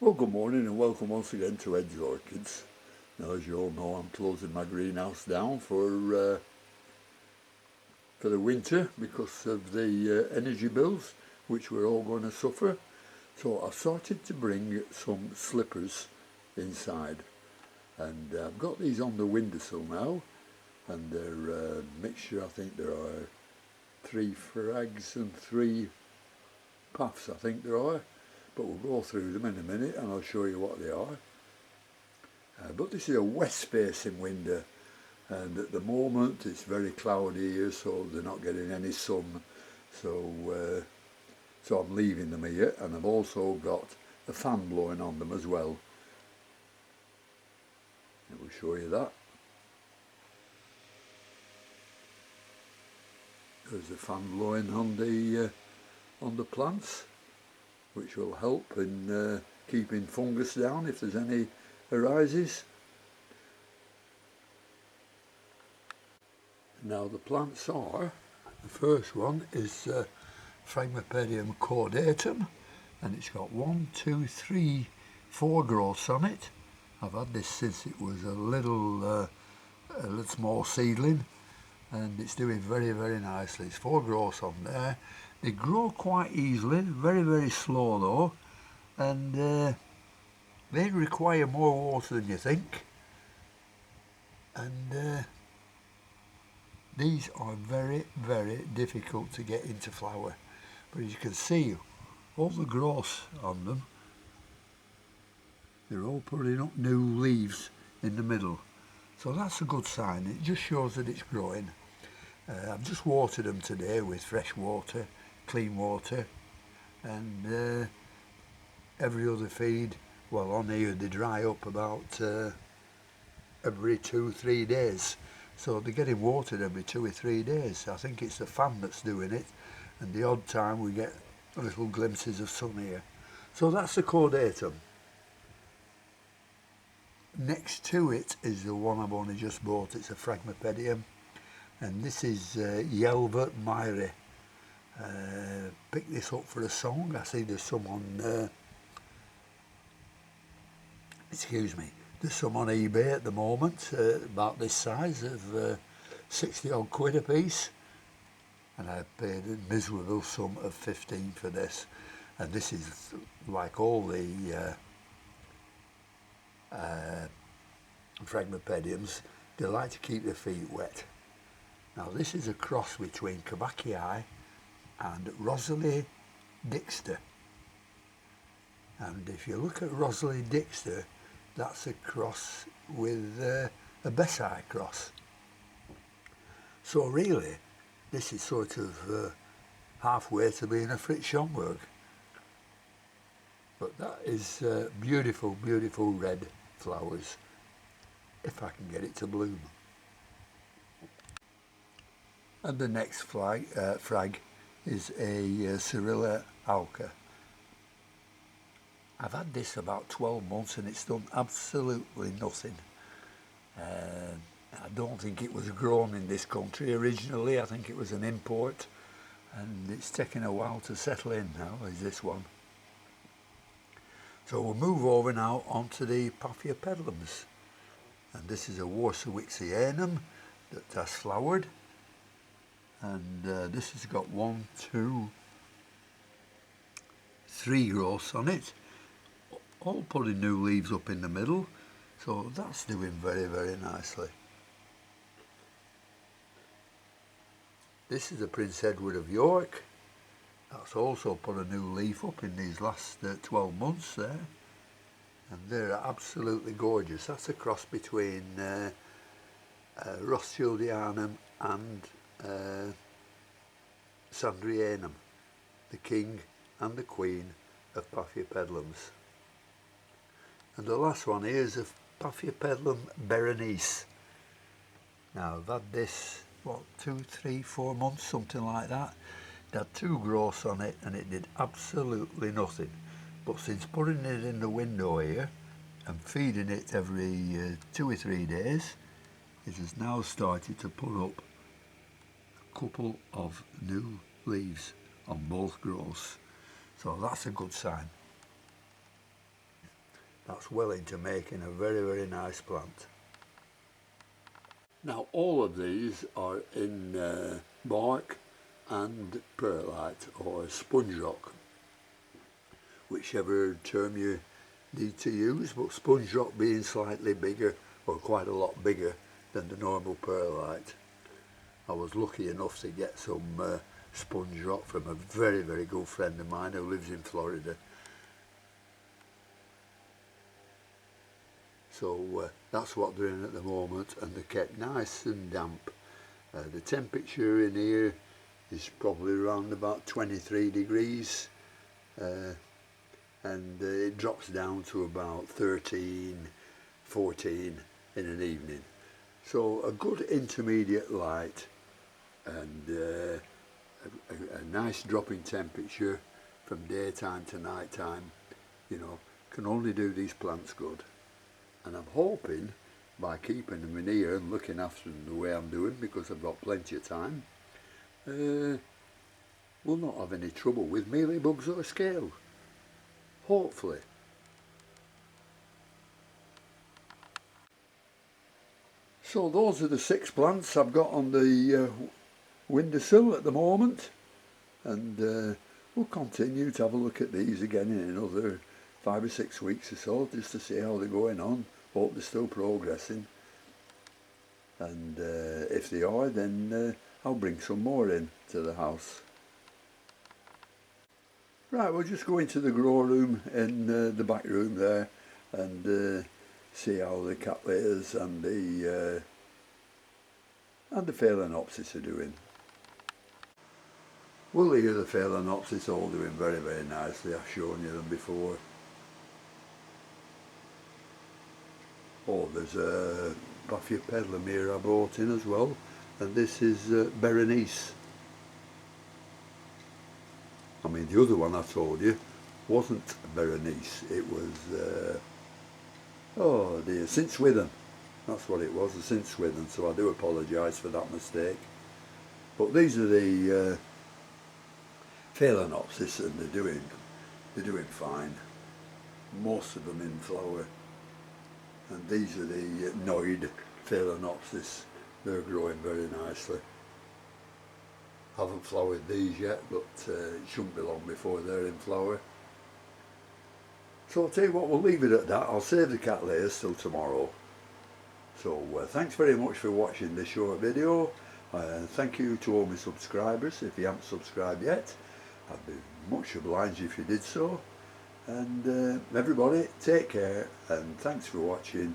Well, good morning and welcome once again to Ed's Orchids. Now, as you all know, I'm closing my greenhouse down for the winter because of the energy bills, which we're all going to suffer. So I've started to bring some slippers inside, and I've got these on the windowsill now, and they're a mixture. I think there are 3 frags and 3 puffs, I think there are. But we'll go through them in a minute and I'll show you what they are. But this is a west facing window, and at the moment it's very cloudy here, so they're not getting any sun, so I'm leaving them here, and I've also got a fan blowing on them as well. I will show you that. There's a fan blowing on the plants, which will help in keeping fungus down if there's any arises. Now the plants are, the first one is Phragmipedium caudatum, and it's got 1, 2, 3, 4 growths on it. I've had this since it was a little small seedling, and it's doing very, very nicely. It's 4 growths on there. They grow quite easily, very slow though, and they require more water than you think. And these are very, very difficult to get into flower. But as you can see, all the growths on them, they're all putting up new leaves in the middle. So that's a good sign. It just shows that it's growing. I've just watered them today with fresh water, clean water, and every other feed. Well, on here they dry up about every 2-3 days, so they're getting watered every 2 or 3 days. I think it's the fan that's doing it, and the odd time we get little glimpses of sun here. So that's the caudatum. Next to it is the one I've only just bought. It's a Phragmipedium, and this is Yelva Myri. Picked this up for a song. I see there's some on there's some on eBay at the moment, about this size, of 60 odd quid a piece, and I paid a miserable sum of 15 for this. And this is like all the Phragmipediums, they like to keep their feet wet. Now this is a cross between Kabakii and Rosalie Dixter, and if you look at Rosalie Dixter, that's a cross with a Bessie cross. So really this is sort of halfway to being a Fritz Schomburg. But that is beautiful, beautiful red flowers, if I can get it to bloom. And the next frag is a Cyrilla alca. I've had this about 12 months and it's done absolutely nothing. I don't think it was grown in this country originally. I think it was an import, and it's taken a while to settle in now, is this one. So we'll move over now onto the Puffy petalums, and this is a Windowsills that has flowered, and this has got 1, 2, 3 growths on it, all putting new leaves up in the middle, so that's doing very, very nicely. This is a Prince Edward of York. That's also put a new leaf up in these last 12 months there, and they're absolutely gorgeous. That's a cross between Rothschildianum and Sandrianum, the king and the queen of Puffy petalums. And the last one here is a Puffy petalum Berenice. Now I've had this, what, 2, 3, 4 months, something like that. It had 2 growths on it and it did absolutely nothing. But since putting it in the window here and feeding it every 2 or 3 days, it has now started to put up a couple of new leaves on both growths. So that's a good sign. That's well into making a very nice plant. Now all of these are in bark and perlite or sponge rock, whichever term you need to use, but sponge rock being slightly bigger or quite a lot bigger than the normal perlite. I was lucky enough to get some sponge rock from a very good friend of mine who lives in Florida. So that's what they're in at the moment, and they're kept nice and damp. The temperature in here is probably around about 23 degrees and it drops down to about 13, 14 in an evening. So a good intermediate light and a nice drop in temperature from daytime to night time, you know, can only do these plants good. And I'm hoping by keeping them in here and looking after them the way I'm doing, because I've got plenty of time, we'll not have any trouble with mealybugs or scale. Hopefully. So those are the 6 plants I've got on the windowsill at the moment, and we'll continue to have a look at these again in another 5 or 6 weeks or so, just to see how they're going on. Hope they're still progressing, and if they are, then I'll bring some more in to the house. Right, we'll just go into the grow room in the back room there and see how the cattleyas and the Phalaenopsis are doing. Well, here the Phalaenopsis all doing very nicely. I've shown you them before. Oh, there's a Puffy petal here I brought in as well, and this is Berenice. I mean, the other one I told you wasn't Berenice, it was, oh dear, Cinchwithen. That's what it was, a Cinchwithen, so I do apologise for that mistake. But these are the Phalaenopsis, and they're doing fine. Most of them in flower. And these are the Noid Phalaenopsis. They're growing very nicely. Haven't flowered these yet, but it shouldn't be long before they're in flower. So I'll tell you what, we'll leave it at that. I'll save the cattleyas till tomorrow. So thanks very much for watching this short video. Thank you to all my subscribers. If you haven't subscribed yet, I'd be much obliged if you did so. And everybody, take care, and thanks for watching.